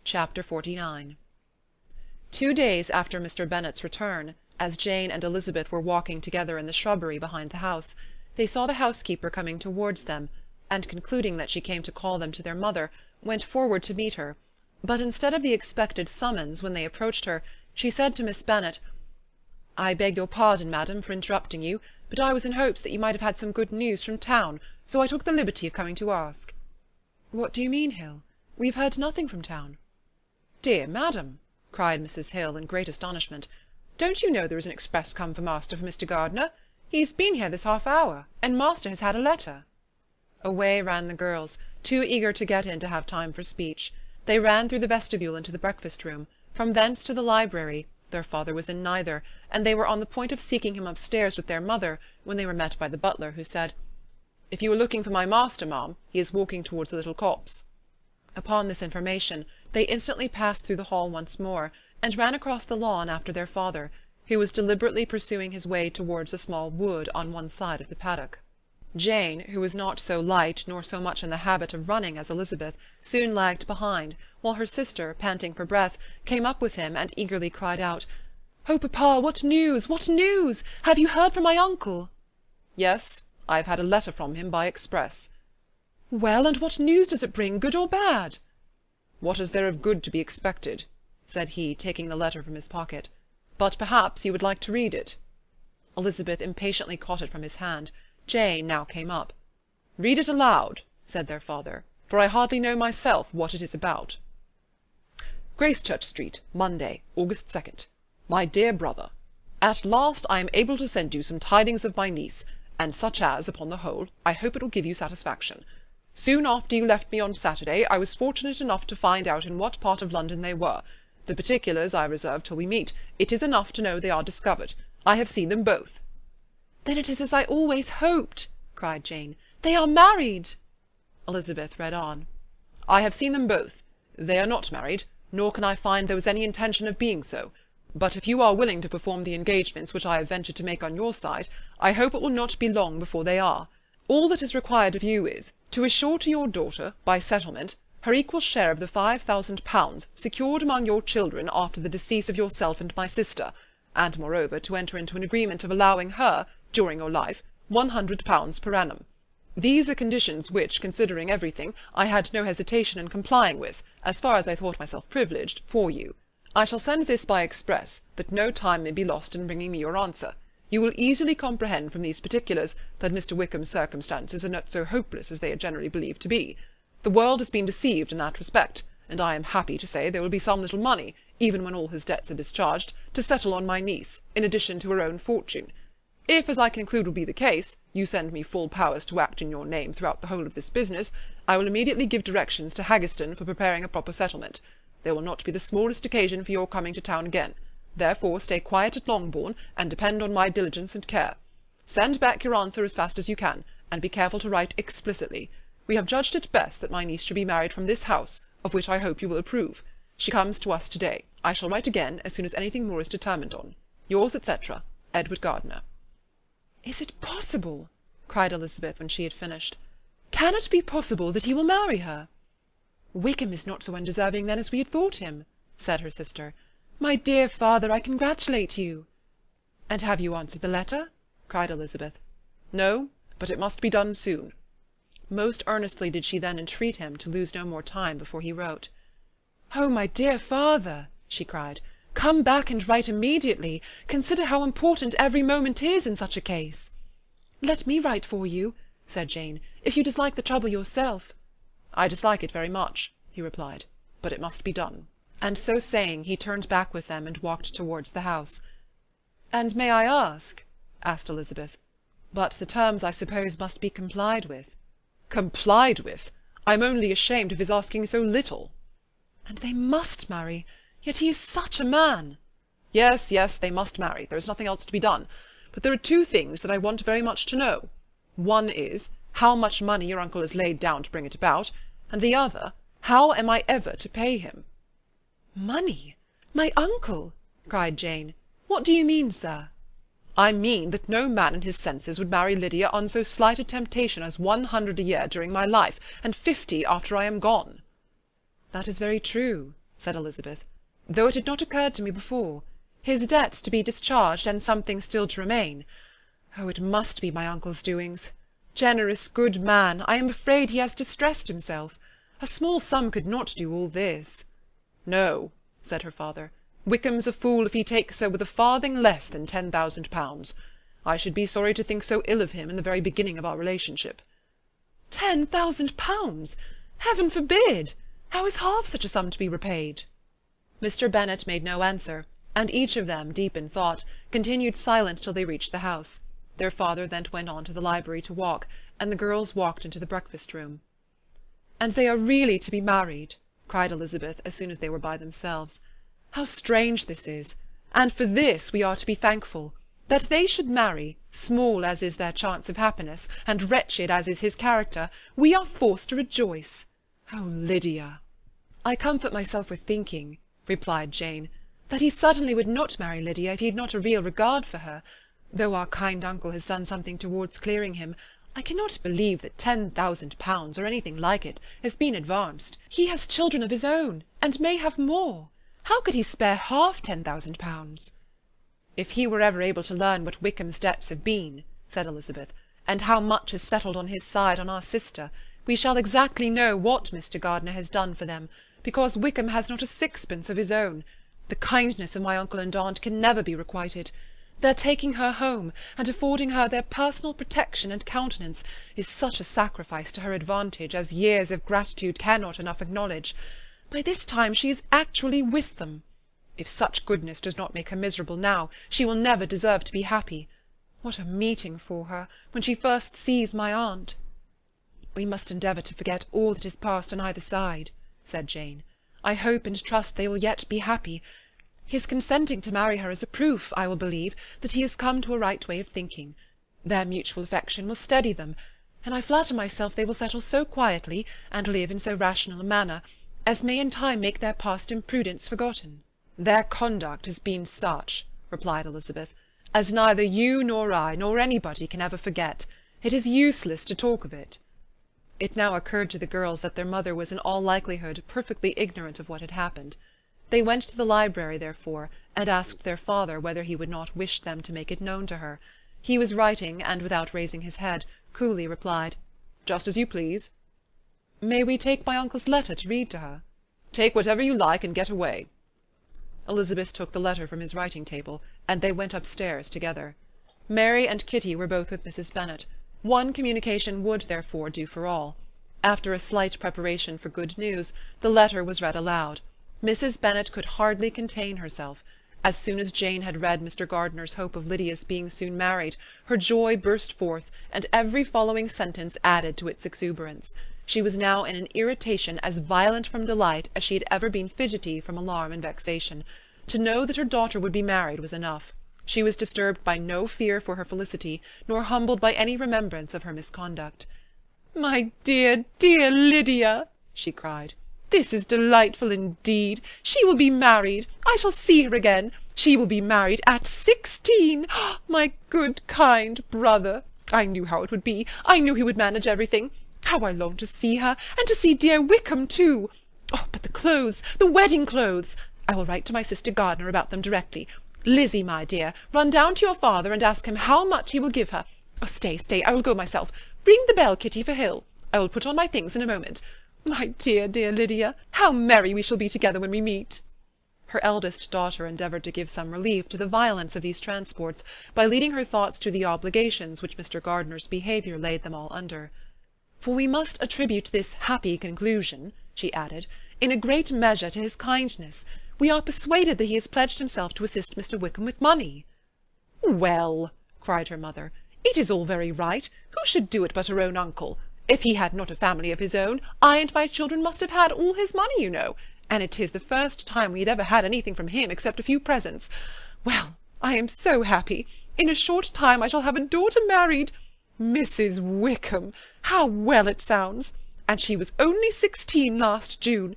Chapter 49 2 days after Mr. Bennet's return, as Jane and Elizabeth were walking together in the shrubbery behind the house, they saw the housekeeper coming towards them, and concluding that she came to call them to their mother, went forward to meet her. But instead of the expected summons when they approached her, she said to Miss Bennet, "I beg your pardon, madam, for interrupting you, but I was in hopes that you might have had some good news from town, so I took the liberty of coming to ask." "What do you mean, Hill? We have heard nothing from town." "Dear madam!" cried Mrs. Hill, in great astonishment. "Don't you know there is an express come for master from Mr. Gardiner? He's been here this half-hour, and master has had a letter." Away ran the girls, too eager to get in to have time for speech. They ran through the vestibule into the breakfast-room, from thence to the library. Their father was in neither, and they were on the point of seeking him upstairs with their mother, when they were met by the butler, who said, "If you are looking for my master, ma'am, he is walking towards the little copse." Upon this information, they instantly passed through the hall once more, and ran across the lawn after their father, who was deliberately pursuing his way towards a small wood on one side of the paddock. Jane, who was not so light nor so much in the habit of running as Elizabeth, soon lagged behind, while her sister, panting for breath, came up with him and eagerly cried out, "Oh, papa, what news? What news? Have you heard from my uncle?" "Yes, I have had a letter from him by express." "Well, and what news does it bring, good or bad?" "What is there of good to be expected?" said he, taking the letter from his pocket. "But perhaps you would like to read it." Elizabeth impatiently caught it from his hand. Jane now came up. "Read it aloud," said their father, "for I hardly know myself what it is about." "Gracechurch Street, Monday, August 2nd. My dear brother, at last I am able to send you some tidings of my niece, and such as, upon the whole, I hope it will give you satisfaction. Soon after you left me on Saturday, I was fortunate enough to find out in what part of London they were. The particulars I reserve till we meet. It is enough to know they are discovered. I have seen them both." "Then it is as I always hoped," cried Jane. "They are married." Elizabeth read on. "I have seen them both. They are not married, nor can I find there was any intention of being so. But if you are willing to perform the engagements which I have ventured to make on your side, I hope it will not be long before they are. All that is required of you is, to assure to your daughter, by settlement, her equal share of the 5,000 secured among your children after the decease of yourself and my sister, and moreover to enter into an agreement of allowing her, during your life, 100 per annum. These are conditions which, considering everything, I had no hesitation in complying with, as far as I thought myself privileged, for you. I shall send this by express, that no time may be lost in bringing me your answer. You will easily comprehend from these particulars that Mr. Wickham's circumstances are not so hopeless as they are generally believed to be. The world has been deceived in that respect, and I am happy to say there will be some little money, even when all his debts are discharged, to settle on my niece, in addition to her own fortune. If, as I conclude will be the case, you send me full powers to act in your name throughout the whole of this business, I will immediately give directions to Haggerston for preparing a proper settlement. There will not be the smallest occasion for your coming to town again. Therefore stay quiet at Longbourn, and depend on my diligence and care. Send back your answer as fast as you can, and be careful to write explicitly. We have judged it best that my niece should be married from this house, of which I hope you will approve. She comes to us to-day. I shall write again as soon as anything more is determined on. Yours, etc., Edward Gardiner. "Is it possible?" cried Elizabeth when she had finished. "Can it be possible that he will marry her?" "Wickham is not so undeserving then as we had thought him," said her sister. "My dear father, I congratulate you." "And have you answered the letter?" cried Elizabeth. "No, but it must be done soon." Most earnestly did she then entreat him to lose no more time before he wrote. "Oh, my dear father," she cried, "come back and write immediately. Consider how important every moment is in such a case." "Let me write for you," said Jane, "if you dislike the trouble yourself." "I dislike it very much," he replied, "but it must be done." And so saying, he turned back with them and walked towards the house. "And may I ask," asked Elizabeth, "but the terms, I suppose, must be complied with." "Complied with? I am only ashamed of his asking so little." "And they must marry. Yet he is such a man." "Yes, yes, they must marry. There is nothing else to be done. But there are two things that I want very much to know. One is, how much money your uncle has laid down to bring it about, and the other, how am I ever to pay him?" "Money? My uncle!" cried Jane. "What do you mean, sir?" "I mean that no man in his senses would marry Lydia on so slight a temptation as 100 a year during my life, and 50 after I am gone." "That is very true," said Elizabeth, though it had not occurred to me before. His debts to be discharged, and something still to remain. Oh, it must be my uncle's doings. Generous, good man, I am afraid he has distressed himself. A small sum could not do all this. No, said her father. Wickham's a fool if he takes her with a farthing less than £10,000. I should be sorry to think so ill of him in the very beginning of our relationship. £10,000! Heaven forbid! How is half such a sum to be repaid? Mr. Bennet made no answer, and each of them, deep in thought, continued silent till they reached the house. Their father then went on to the library to walk, and the girls walked into the breakfast-room. "And they are really to be married?" cried Elizabeth, as soon as they were by themselves. "How strange this is! And for this we are to be thankful. That they should marry, small as is their chance of happiness, and wretched as is his character, we are forced to rejoice. Oh, Lydia!" "I comfort myself with thinking," replied Jane, "that he certainly would not marry Lydia if he had not a real regard for her. Though our kind uncle has done something towards clearing him, I cannot believe that £10,000, or anything like it, has been advanced. He has children of his own, and may have more. How could he spare half £10,000? "If he were ever able to learn what Wickham's debts have been," said Elizabeth, "and how much is settled on his side on our sister, we shall exactly know what Mr. Gardiner has done for them, because Wickham has not a sixpence of his own. The kindness of my uncle and aunt can never be requited. Their taking her home, and affording her their personal protection and countenance, is such a sacrifice to her advantage as years of gratitude cannot enough acknowledge. By this time she is actually with them. If such goodness does not make her miserable now, she will never deserve to be happy. What a meeting for her, when she first sees my aunt!" "We must endeavour to forget all that has passed on either side," said Jane. "I hope and trust they will yet be happy. His consenting to marry her is a proof, I will believe, that he has come to a right way of thinking. Their mutual affection will steady them, and I flatter myself they will settle so quietly, and live in so rational a manner, as may in time make their past imprudence forgotten." "Their conduct has been such," replied Elizabeth, "as neither you nor I nor anybody can ever forget. It is useless to talk of it." It now occurred to the girls that their mother was in all likelihood perfectly ignorant of what had happened. They went to the library, therefore, and asked their father whether he would not wish them to make it known to her. He was writing, and without raising his head, coolly replied, "Just as you please." "May we take my uncle's letter to read to her?" "Take whatever you like, and get away." Elizabeth took the letter from his writing-table, and they went upstairs together. Mary and Kitty were both with Mrs. Bennet. One communication would, therefore, do for all. After a slight preparation for good news, the letter was read aloud. Mrs. Bennet could hardly contain herself. As soon as Jane had read Mr. Gardiner's hope of Lydia's being soon married, her joy burst forth, and every following sentence added to its exuberance. She was now in an irritation as violent from delight as she had ever been fidgety from alarm and vexation. To know that her daughter would be married was enough. She was disturbed by no fear for her felicity, nor humbled by any remembrance of her misconduct. "My dear, dear Lydia!" she cried. "This is delightful indeed. She will be married. I shall see her again. She will be married at 16. My good, kind brother! I knew how it would be. I knew he would manage everything. How I long to see her, and to see dear Wickham too! Oh, but the clothes, the wedding clothes! I will write to my sister Gardiner about them directly. Lizzie, my dear, run down to your father and ask him how much he will give her. Oh, stay, I will go myself. Ring the bell, Kitty, for Hill. I will put on my things in a moment. My dear, dear Lydia, how merry we shall be together when we meet!" Her eldest daughter endeavoured to give some relief to the violence of these transports by leading her thoughts to the obligations which Mr. Gardiner's behaviour laid them all under. "For we must attribute this happy conclusion," she added, "in a great measure to his kindness. We are persuaded that he has pledged himself to assist Mr. Wickham with money." "Well," cried her mother, "it is all very right. Who should do it but her own uncle? If he had not a family of his own, I and my children must have had all his money, you know, and it is the first time we had ever had anything from him except a few presents. Well, I am so happy. In a short time I shall have a daughter married. Mrs. Wickham! How well it sounds! And she was only 16 last June.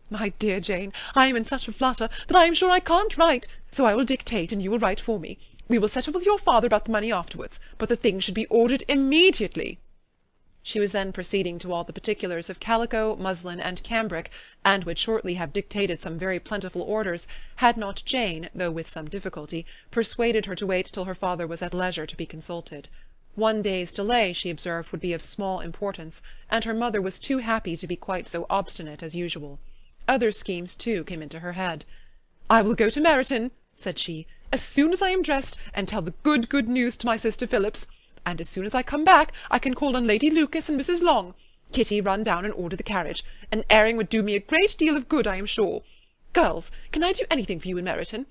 My dear Jane, I am in such a flutter that I am sure I can't write, so I will dictate and you will write for me. We will settle with your father about the money afterwards, but the things should be ordered immediately." She was then proceeding to all the particulars of calico, muslin, and cambric, and would shortly have dictated some very plentiful orders, had not Jane, though with some difficulty, persuaded her to wait till her father was at leisure to be consulted. One day's delay, she observed, would be of small importance, and her mother was too happy to be quite so obstinate as usual. Other schemes, too, came into her head. "I will go to Meryton," said she, "as soon as I am dressed, and tell the good news to my sister Phillips. And as soon as I come back, I can call on Lady Lucas and Mrs. Long. Kitty, run down and order the carriage. An airing would do me a great deal of good, I am sure. Girls, can I do anything for you in Meryton?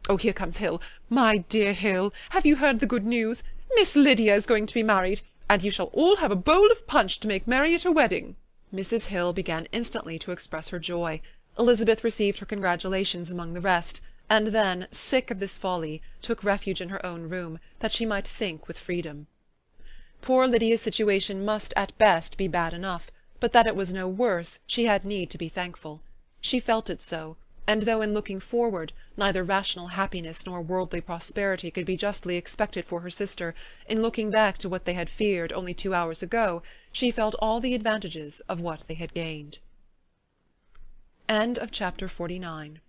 Oh, here comes Hill. My dear Hill, have you heard the good news? Miss Lydia is going to be married, and you shall all have a bowl of punch to make merry at her wedding." Mrs. Hill began instantly to express her joy. Elizabeth received her congratulations among the rest, and then, sick of this folly, took refuge in her own room, that she might think with freedom. Poor Lydia's situation must at best be bad enough, but that it was no worse she had need to be thankful. She felt it so, and though in looking forward neither rational happiness nor worldly prosperity could be justly expected for her sister, in looking back to what they had feared only 2 hours ago, she felt all the advantages of what they had gained. Chapter 49